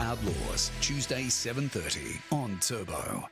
Outlaws, Tuesday 7:30 on Turbo.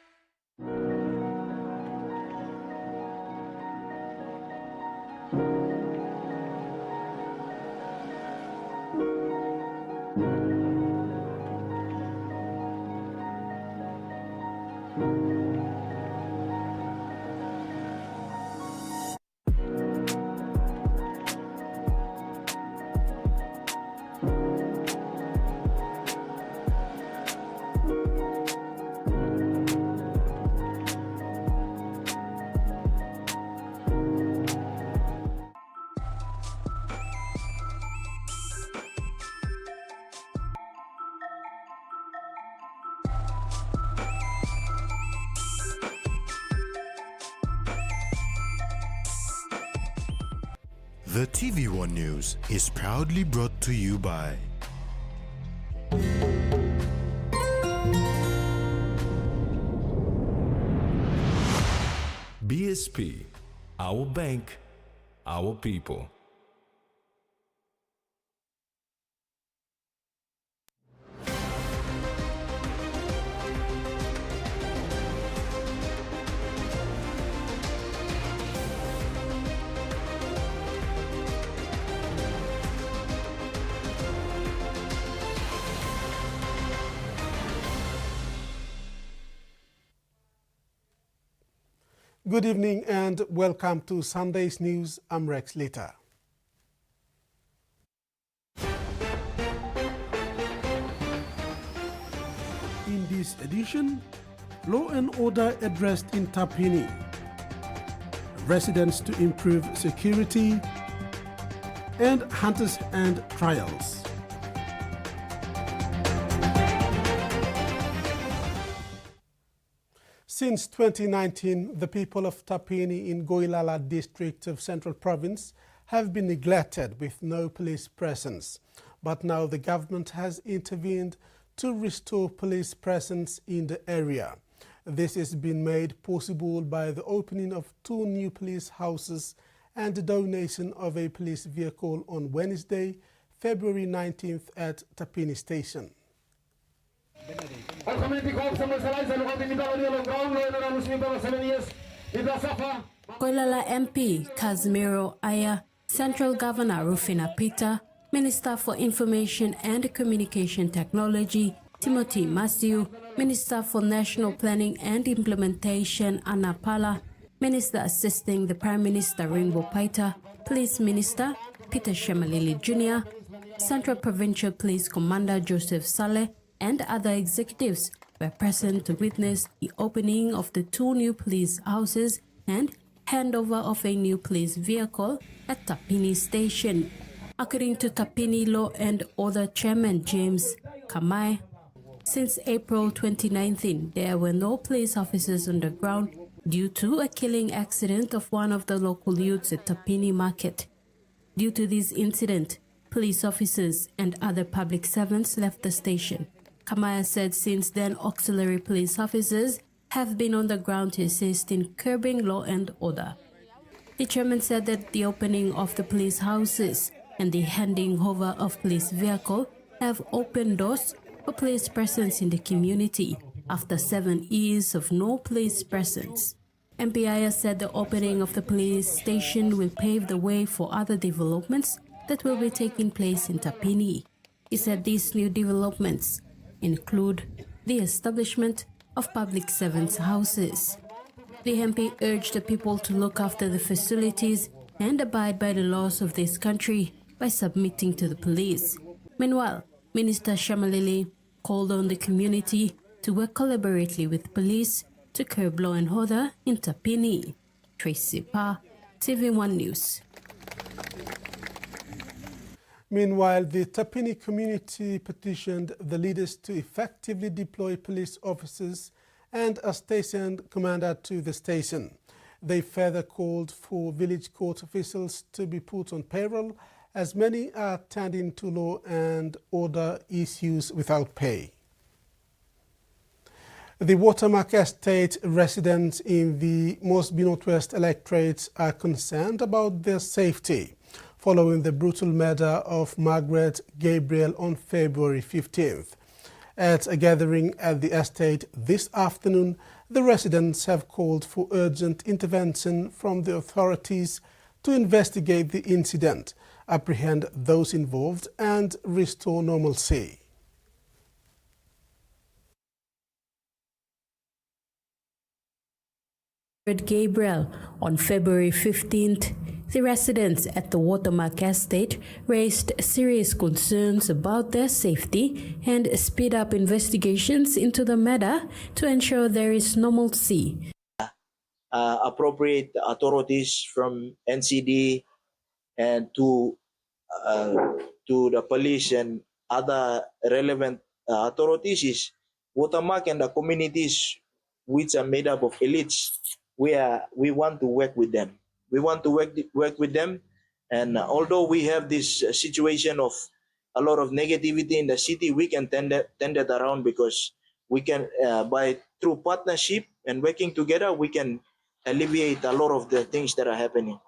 The Tvwan News is proudly brought to you by BSP, our bank, our people. Good evening and welcome to Sunday's News. I'm Rex Litter. In this edition, law and order addressed in Tapini, residents to improve security, and hunters and trials. Since 2019, the people of Tapini in Goilala district of Central Province have been neglected with no police presence. But now the government has intervened to restore police presence in the area. This has been made possible by the opening of 2 new police houses and the donation of a police vehicle on Wednesday, February 19th at Tapini Station. Goilala MP Casimiro Aya, Central Governor Rufina Peter, Minister for Information and Communication Technology Timothy Matthew, Minister for National Planning and Implementation Anna Pala, Minister assisting the Prime Minister Rainbow Paita, Police Minister Peter Shemalili Jr., Central Provincial Police Commander Joseph Saleh, and other executives were present to witness the opening of the 2 new police houses and handover of a new police vehicle at Tapini Station. According to Tapini Law and Order Chairman James Kamai, since April 2019, there were no police officers on the ground due to a killing accident of one of the local youths at Tapini Market. Due to this incident, police officers and other public servants left the station. Kamaya said since then auxiliary police officers have been on the ground to assist in curbing law and order. The chairman said that the opening of the police houses and the handing over of police vehicle have opened doors for police presence in the community after 7 years of no police presence. MPIA said the opening of the police station will pave the way for other developments that will be taking place in Tapini. He said these new developments include the establishment of public servants' houses. The MP urged the people to look after the facilities and abide by the laws of this country by submitting to the police. Meanwhile, Minister Shamalili called on the community to work collaboratively with police to curb law and order in Tapini. Tracy Pa, TV1 News. Meanwhile, the Tapini community petitioned the leaders to effectively deploy police officers and a station commander to the station. They further called for village court officials to be put on payroll, as many are tending to law and order issues without pay. The Watermark Estate residents in the Mosby Northwest electorate are concerned about their safety following the brutal murder of Margaret Gabriel on February 15th. At a gathering at the estate this afternoon, the residents have called for urgent intervention from the authorities to investigate the incident, apprehend those involved and restore normalcy. Gabriel, on February 15th, the residents at the Watermark Estate raised serious concerns about their safety and speed up investigations into the matter to ensure there is normalcy. Appropriate authorities from NCD and to the police and other relevant authorities is Watermark and the communities which are made up of elites. We want to work with them. We want to work with them, and although we have this situation of a lot of negativity in the city, we can turn that around, because we can through partnership and working together, we can alleviate a lot of the things that are happening.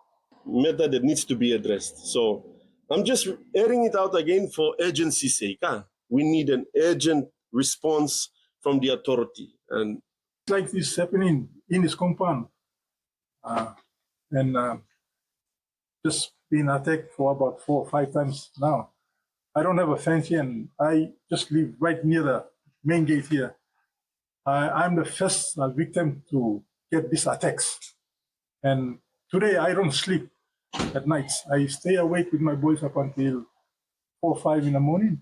Matter that needs to be addressed. So I'm just airing it out again for urgency's sake. We need an urgent response from the authority. And like this happening in this compound, and just been attacked for about 4 or 5 times now. I don't have a fence here, and I just live right near the main gate here. I'm the first victim to get these attacks, and today I don't sleep at nights. I stay awake with my boys up until 4 or 5 in the morning.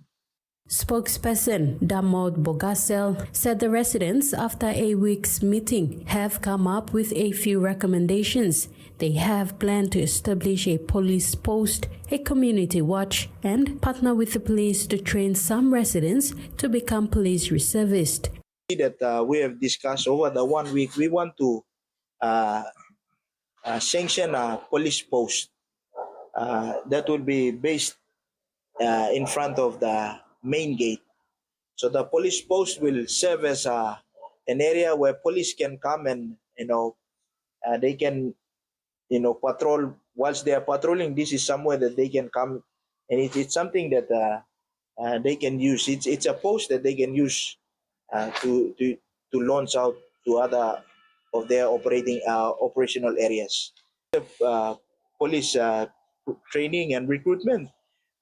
Spokesperson Damod Bogasel said the residents, after a week's meeting, have come up with a few recommendations. They have planned to establish a police post, a community watch, and partner with the police to train some residents to become police reservists. That we have discussed over the 1 week, we want to sanction a police post that will be based in front of the main gate. So the police post will serve as an area where police can come and they can patrol. Whilst they are patrolling, this is somewhere that they can come, and it's something that they can use. It's a post that they can use to launch out to other of their operational areas. Police training and recruitment.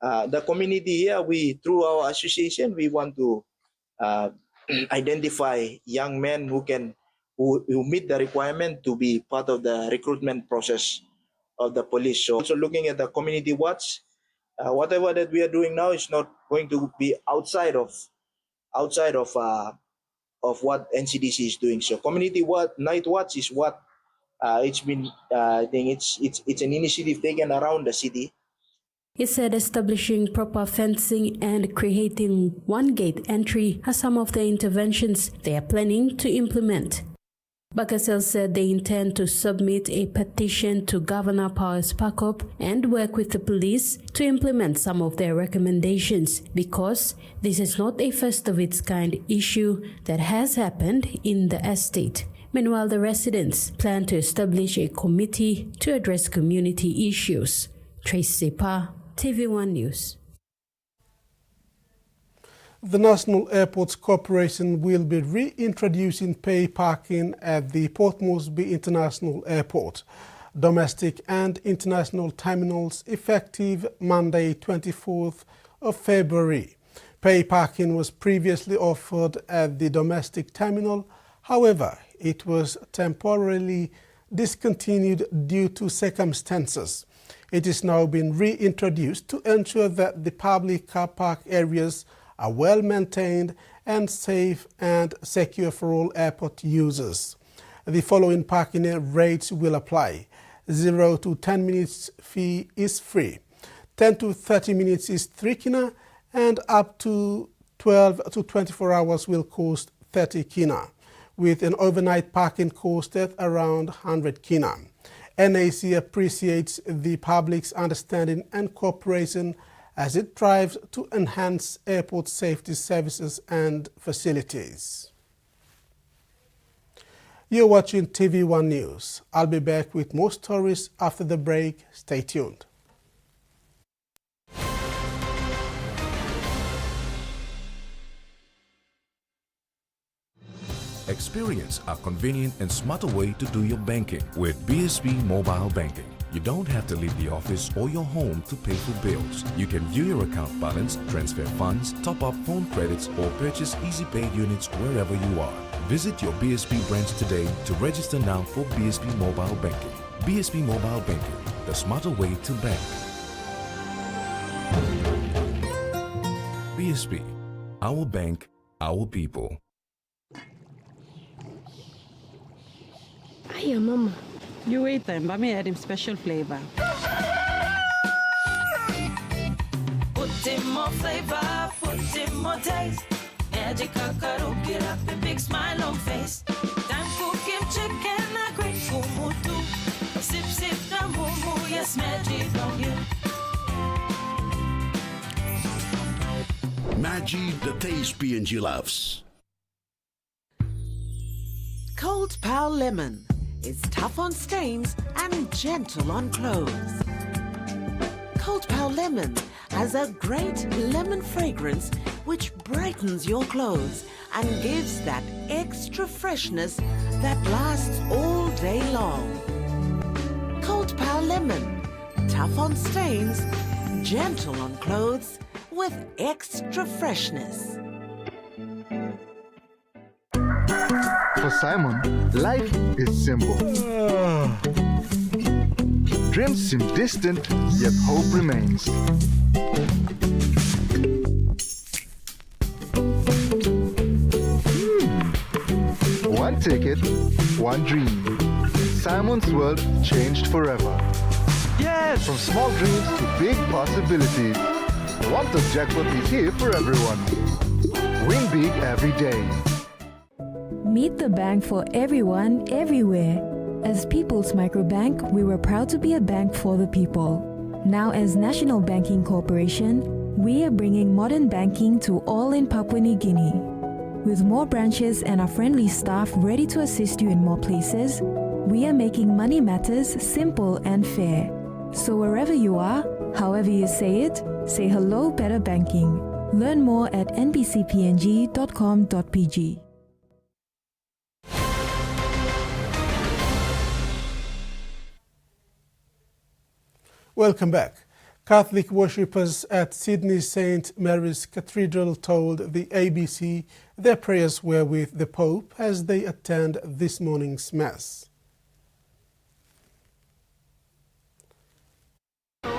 The community here, through our association, we want to identify young men who meet the requirement to be part of the recruitment process of the police. So also looking at the community watch, whatever that we are doing now is not going to be outside of what NCDC is doing. So community night watch is what it's been. I think it's an initiative taken around the city. He said establishing proper fencing and creating one-gate entry are some of the interventions they are planning to implement. Bakasel said they intend to submit a petition to Governor Powers Pakop and work with the police to implement some of their recommendations, because this is not a first of its kind issue that has happened in the estate. Meanwhile, the residents plan to establish a committee to address community issues. Tracy Pa, Tvwan News. The National Airports Corporation will be reintroducing pay parking at the Port Moresby International Airport, domestic and international terminals, effective Monday, 24th of February. Pay parking was previously offered at the domestic terminal. However, it was temporarily discontinued due to circumstances. It is now been reintroduced to ensure that the public car park areas are well maintained and safe and secure for all airport users. The following parking rates will apply. 0 to 10 minutes fee is free. 10 to 30 minutes is 3 kina, and up to 12 to 24 hours will cost 30 kina, with an overnight parking cost at around 100 kina. NAC appreciates the public's understanding and cooperation as it strives to enhance airport safety services and facilities. You're watching TV1 News. I'll be back with more stories after the break. Stay tuned. Experience a convenient and smarter way to do your banking with BSP Mobile Banking. You don't have to leave the office or your home to pay for bills. You can view your account balance, transfer funds, top up phone credits, or purchase Easy Pay units wherever you are. Visit your BSP branch today to register now for BSP Mobile Banking. BSP Mobile Banking, the smarter way to bank. BSP, our bank, our people. Hiya, Mama. You wait then, but me add him special flavor. Put in more flavor, put in more taste. Magic kakaru, get up a big smile on face. Time cooking chicken, a great kumutu. Sip, sip, the moo, yes, magic on you. Maggi, the taste P&G loves. Cold Pal Lemon is tough on stains and gentle on clothes. Cold Pal Lemon has a great lemon fragrance which brightens your clothes and gives that extra freshness that lasts all day long. Cold Pal Lemon, tough on stains, gentle on clothes with extra freshness. For Simon, life is simple. Dreams seem distant, yet hope remains. One ticket, one dream. Simon's world changed forever. Yes! From small dreams to big possibilities. One-Top Jackpot is here for everyone. Win big every day. Meet the bank for everyone, everywhere. As People's Microbank, we were proud to be a bank for the people. Now as National Banking Corporation, we are bringing modern banking to all in Papua New Guinea. With more branches and our friendly staff ready to assist you in more places, we are making money matters simple and fair. So wherever you are, however you say it, say hello Better Banking. Learn more at nbcpng.com.pg. Welcome back. Catholic worshippers at Sydney St. Mary's Cathedral told the ABC their prayers were with the Pope as they attend this morning's Mass.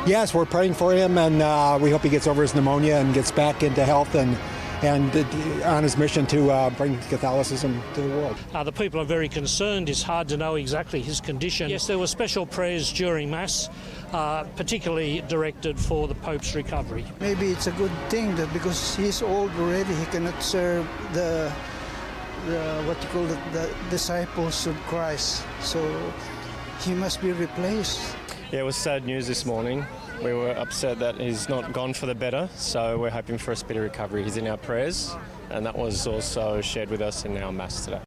Yes, we're praying for him, and we hope he gets over his pneumonia and gets back into health and on his mission to bring Catholicism to the world. The people are very concerned. It's hard to know exactly his condition. Yes, there were special prayers during Mass, particularly directed for the Pope's recovery. Maybe it's a good thing that because he's old already, he cannot serve the disciples of Christ. So he must be replaced. Yeah, it was sad news this morning. We were upset that he's not gone for the better, so we're hoping for a speedy recovery. He's in our prayers, and that was also shared with us in our Mass today.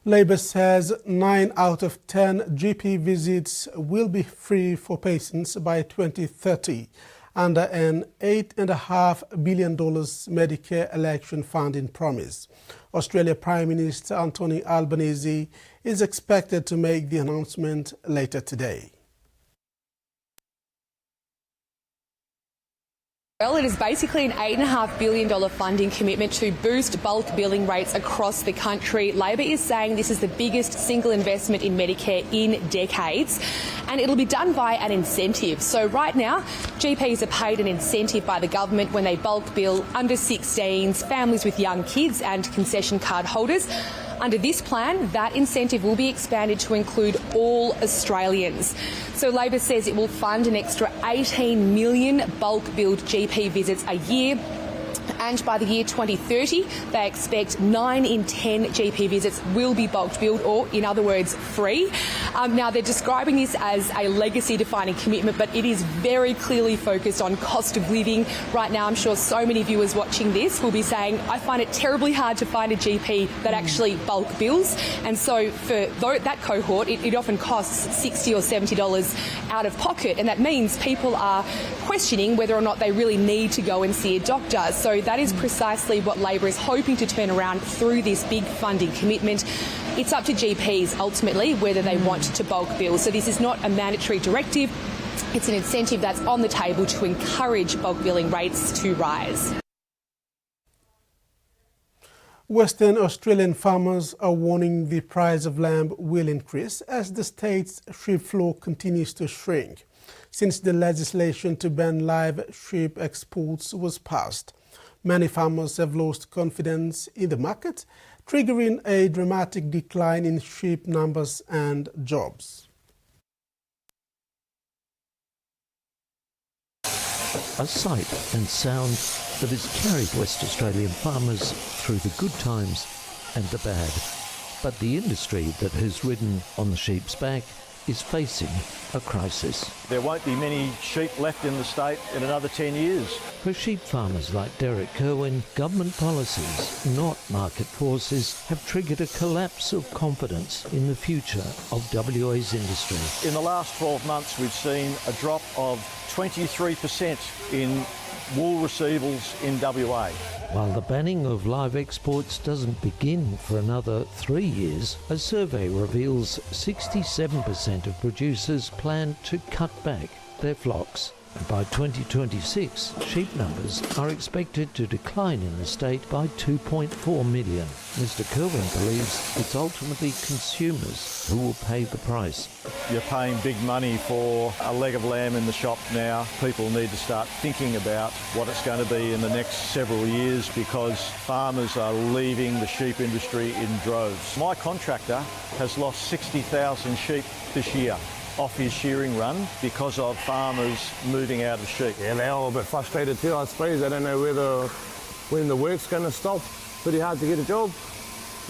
Labor says 9 out of 10 GP visits will be free for patients by 2030 under an $8.5 billion Medicare election funding promise. Australia Prime Minister Anthony Albanese is expected to make the announcement later today. Well, it is basically an $8.5 billion funding commitment to boost bulk billing rates across the country. Labor is saying this is the biggest single investment in Medicare in decades, and it'll be done via an incentive. So right now, GPs are paid an incentive by the government when they bulk bill under 16s, families with young kids and concession card holders. Under this plan, that incentive will be expanded to include all Australians. So Labor says it will fund an extra 18 million bulk billed GP visits a year. And by the year 2030, they expect 9 in 10 GP visits will be bulk billed, or in other words, free. Now, they're describing this as a legacy-defining commitment, but it is very clearly focused on cost of living. Right now, I'm sure so many viewers watching this will be saying, I find it terribly hard to find a GP that actually bulk bills. And so for that cohort, it often costs $60 or $70 out of pocket. And that means people are questioning whether or not they really need to go and see a doctor. So they that is precisely what Labor is hoping to turn around through this big funding commitment. It's up to GPs ultimately whether they want to bulk bill. So this is not a mandatory directive. It's an incentive that's on the table to encourage bulk billing rates to rise. Western Australian farmers are warning the price of lamb will increase as the state's sheep flock continues to shrink since the legislation to ban live sheep exports was passed. Many farmers have lost confidence in the market, triggering a dramatic decline in sheep numbers and jobs. A sight and sound that has carried West Australian farmers through the good times and the bad. But the industry that has ridden on the sheep's back is facing a crisis. There won't be many sheep left in the state in another 10 years. For sheep farmers like Derek Kerwin, government policies, not market forces, have triggered a collapse of confidence in the future of WA's industry. In the last 12 months, we've seen a drop of 23% in wool receivables in WA. While the banning of live exports doesn't begin for another 3 years, a survey reveals 67% of producers plan to cut back their flocks. And by 2026, sheep numbers are expected to decline in the state by 2.4 million. Mr. Kerwin believes it's ultimately consumers who will pay the price. You're paying big money for a leg of lamb in the shop now. People need to start thinking about what it's going to be in the next several years because farmers are leaving the sheep industry in droves. My contractor has lost 60,000 sheep this year off his shearing run because of farmers moving out of sheep. Yeah, they're all a bit frustrated too, I suppose. They don't know when the work's going to stop. Pretty hard to get a job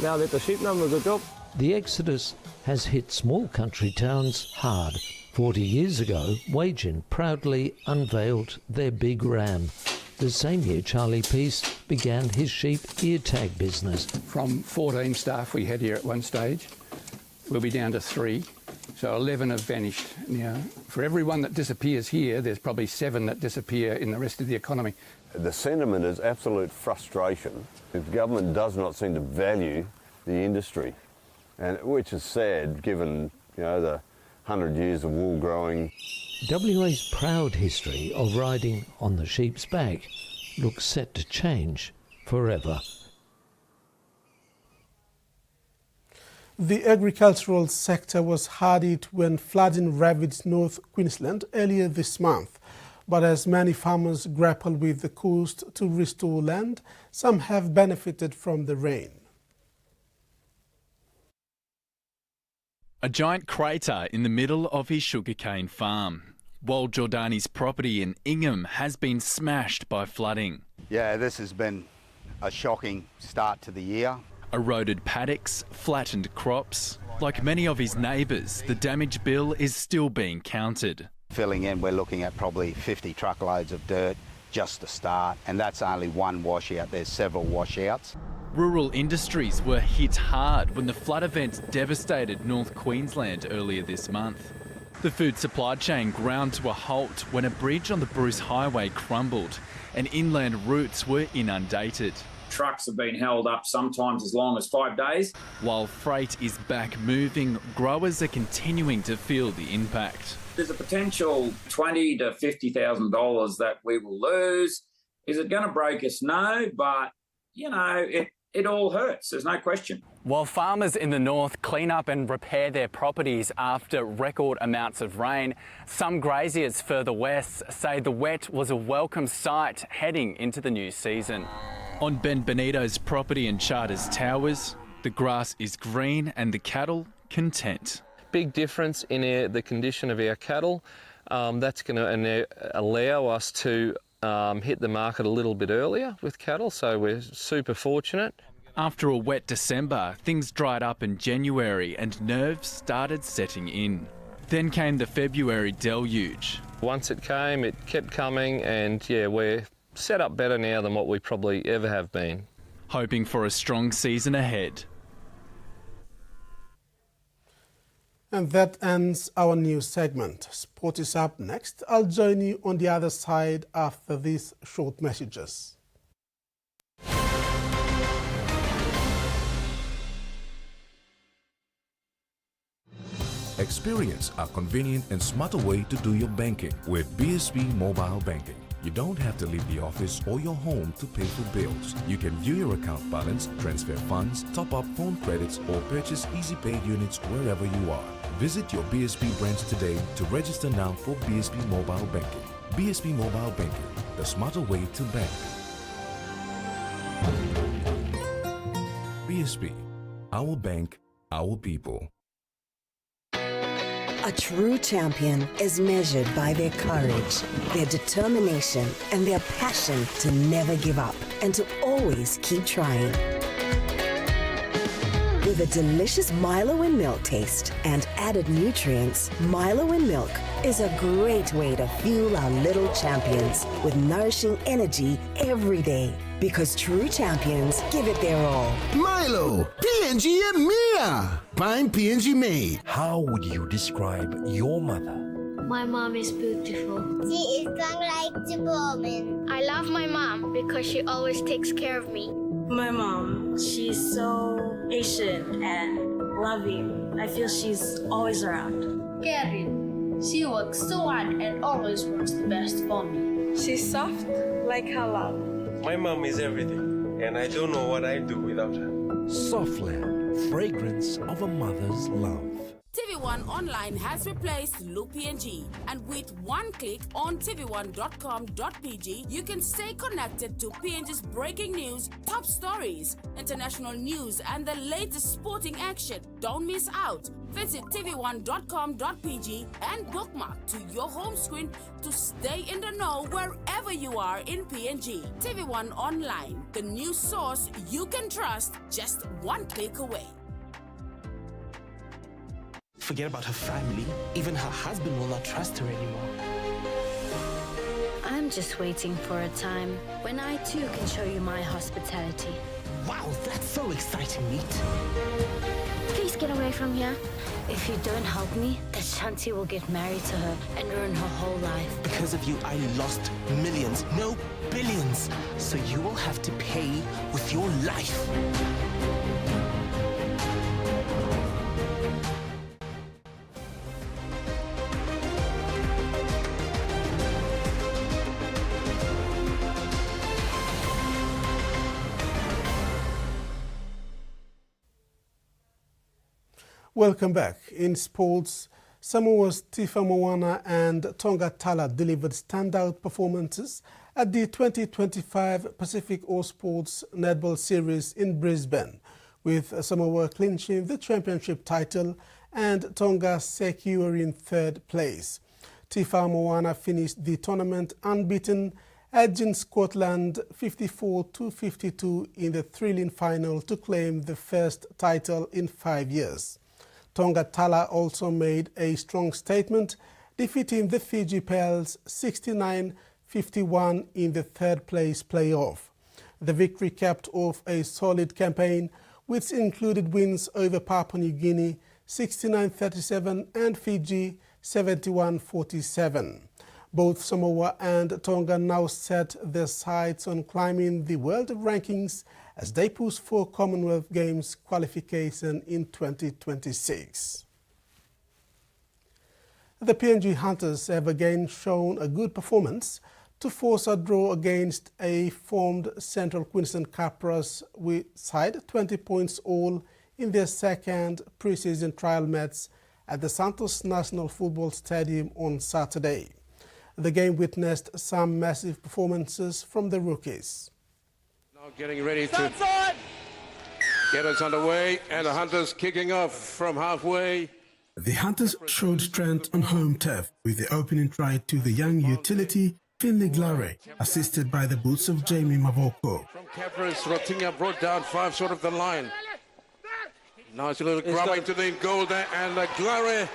now that the sheep numbers are dropped. The exodus has hit small country towns hard. 40 years ago, Wagin proudly unveiled their big ram. The same year, Charlie Peace began his sheep ear tag business. From 14 staff we had here at one stage, we'll be down to 3. So 11 have vanished. Now, for every one that disappears here, there's probably 7 that disappear in the rest of the economy. The sentiment is absolute frustration. The government does not seem to value the industry, and which is sad given, the 100 years of wool growing. WA's proud history of riding on the sheep's back looks set to change forever. The agricultural sector was hard hit when flooding ravaged North Queensland earlier this month. But as many farmers grapple with the cost to restore land, some have benefited from the rain. A giant crater in the middle of his sugarcane farm. Wal Giordani's property in Ingham has been smashed by flooding. Yeah, this has been a shocking start to the year. Eroded paddocks, flattened crops. Like many of his neighbours, the damage bill is still being counted. Filling in, we're looking at probably 50 truckloads of dirt just to start, and that's only one washout. There's several washouts. Rural industries were hit hard when the flood event devastated North Queensland earlier this month. The food supply chain ground to a halt when a bridge on the Bruce Highway crumbled and inland routes were inundated. Trucks have been held up sometimes as long as 5 days. While freight is back moving, growers are continuing to feel the impact. There's a potential $20,000 to $50,000 that we will lose. Is it going to break us? No, but, it all hurts. There's no question. While farmers in the north clean up and repair their properties after record amounts of rain, some graziers further west say the wet was a welcome sight heading into the new season. On Ben Benito's property in Charters Towers, the grass is green and the cattle content. Big difference in the condition of our cattle. That's going to allow us to hit the market a little bit earlier with cattle, so we're super fortunate. After a wet December, things dried up in January and nerves started setting in. Then came the February deluge. Once it came, it kept coming, and we're set up better now than what we probably ever have been. Hoping for a strong season ahead. And that ends our news segment. Sport is up next. I'll join you on the other side after these short messages. Experience a convenient and smarter way to do your banking with BSB Mobile Banking. You don't have to leave the office or your home to pay for bills. You can view your account balance, transfer funds, top up phone credits, or purchase easy paid units wherever you are. Visit your BSB branch today to register now for BSB Mobile Banking. BSB Mobile Banking, the smarter way to bank. BSB, our bank, our people. A true champion is measured by their courage, their determination, and their passion to never give up and to always keep trying. With a delicious Milo in milk taste and added nutrients, Milo in milk is a great way to fuel our little champions with nourishing energy every day. Because true champions give it their all. Milo, PNG and Mia. Find PNG made. How would you describe your mother? My mom is beautiful. She is strong like Superwoman. I love my mom because she always takes care of me. My mom, she's so patient and loving. I feel she's always around. Karen, she works so hard and always wants the best for me. She's soft like her love. My mom is everything, and I don't know what I'd do without her. Softland, fragrance of a mother's love. Tvwan Online has replaced Loop PNG, and with one click on tvwan.com.pg, you can stay connected to PNG's breaking news, top stories, international news, and the latest sporting action. Don't miss out. Visit tvwan.com.pg and bookmark to your home screen to stay in the know wherever you are in PNG. Tvwan Online, the news source you can trust, just one click away. Forget about her family. Even her husband will not trust her anymore. I'm just waiting for a time when I too can show you my hospitality. Wow, that's so exciting, Meet. Please get away from here. If you don't help me, Ashanti will get married to her and ruin her whole life. Because of you, I lost millions, no billions. So you will have to pay with your life. Welcome back. In sports, Samoa's Tifa Moana and Tonga Tala delivered standout performances at the 2025 Pacific All Sports Netball Series in Brisbane, with Samoa clinching the championship title and Tonga securing third place. Tifa Moana finished the tournament unbeaten, edging Scotland 54-52 in the thrilling final to claim the first title in 5 years. Tonga Tala also made a strong statement, defeating the Fiji Pearls 69-51 in the third place playoff. The victory capped off a solid campaign, which included wins over Papua New Guinea 69-37 and Fiji 71-47. Both Samoa and Tonga now set their sights on climbing the world rankings as they push for Commonwealth Games qualification in 2026. The PNG Hunters have again shown a good performance to force a draw against a formed Central Queensland Capras side 20 points all in their second pre-season trial match at the Santos National Football Stadium on Saturday. The game witnessed some massive performances from the rookies. Now getting ready to get us underway, and the Hunters kicking off from halfway. The Hunters showed strength on home turf with the opening try to the young utility Finley Glare, assisted by the boots of Jamie Mavoko. From Capras, Rotinha brought down 5 short of the line. Nice little grab into the goal there, and Glare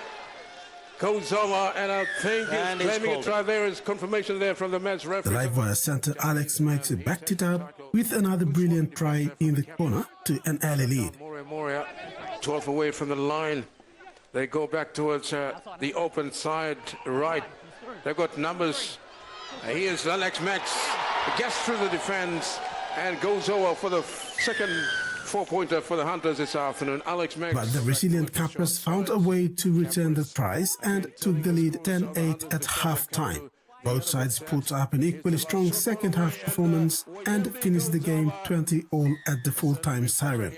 goes over, and I think he's claiming a try there. Is confirmation there from the match referee. The live center Alex Maxey backed it up with another brilliant try in the corner to an early lead. Moria, 12 away from the line. They go back towards the open side right. They've got numbers. Here's Alex Max. Gets through the defense and goes over for the second 4-pointer for the Hunters this afternoon. Alex Max. But the resilient Capras found a way to return the tries and took the lead 10-8 at half-time. Both sides put up an equally strong second-half performance and finished the game 20-all at the full-time siren.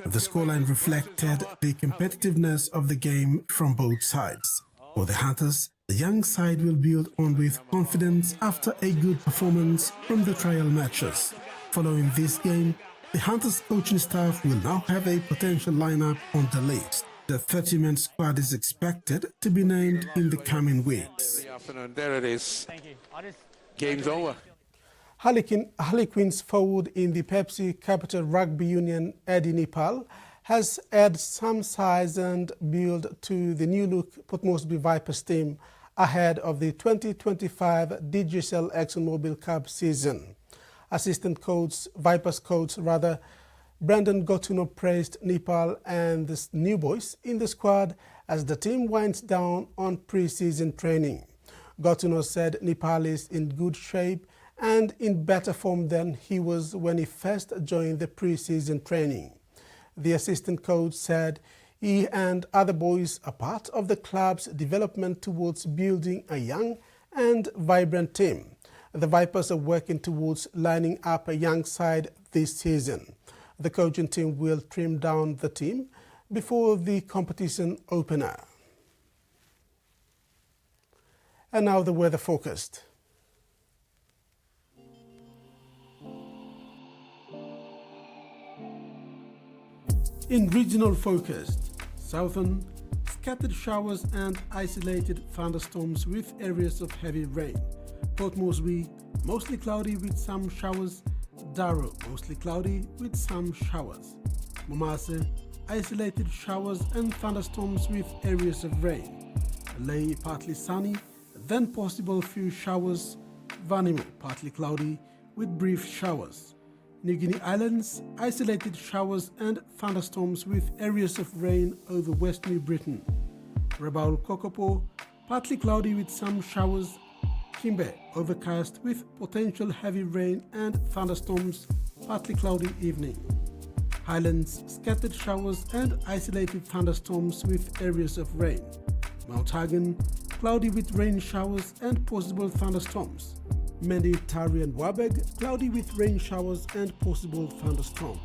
The scoreline reflected the competitiveness of the game from both sides. For the Hunters, the young side will build on with confidence after a good performance from the trial matches. Following this game, the Hunters coaching staff will now have a potential lineup on the list. The 30-man squad is expected to be named in the coming weeks. There it is. Game's over. Harlequins forward in the Pepsi Capital Rugby Union, Eddie Nepal, has added some size and build to the new-look Port Moresby Vipers team ahead of the 2025 DGSL ExxonMobil Cup season. Vipers coach, Brandon Gotuno praised Nepal and the new boys in the squad as the team winds down on pre-season training. Gotuno said Nepal is in good shape and in better form than he was when he first joined the pre-season training. The assistant coach said he and other boys are part of the club's development towards building a young and vibrant team. The Vipers are working towards lining up a young side this season. The coaching team will trim down the team before the competition opener. And now the weather forecast. In regional forecast, southern, scattered showers and isolated thunderstorms with areas of heavy rain. Port Moresby, mostly cloudy with some showers. Darrow, mostly cloudy with some showers. Momase, isolated showers and thunderstorms with areas of rain. Lae, partly sunny, then possible few showers. Vanimo, partly cloudy with brief showers. New Guinea Islands, isolated showers and thunderstorms with areas of rain over West New Britain. Rabaul Kokopo, partly cloudy with some showers. Kimbe, overcast with potential heavy rain and thunderstorms, partly cloudy evening. Highlands, scattered showers and isolated thunderstorms with areas of rain. Mount Hagen, cloudy with rain showers and possible thunderstorms. Mendi, Tari and Wabeg, cloudy with rain showers and possible thunderstorm.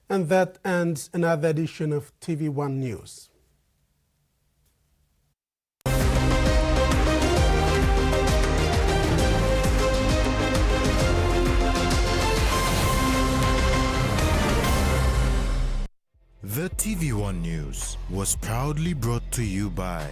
And that ends another edition of TV1 News. The TV1 News was proudly brought to you by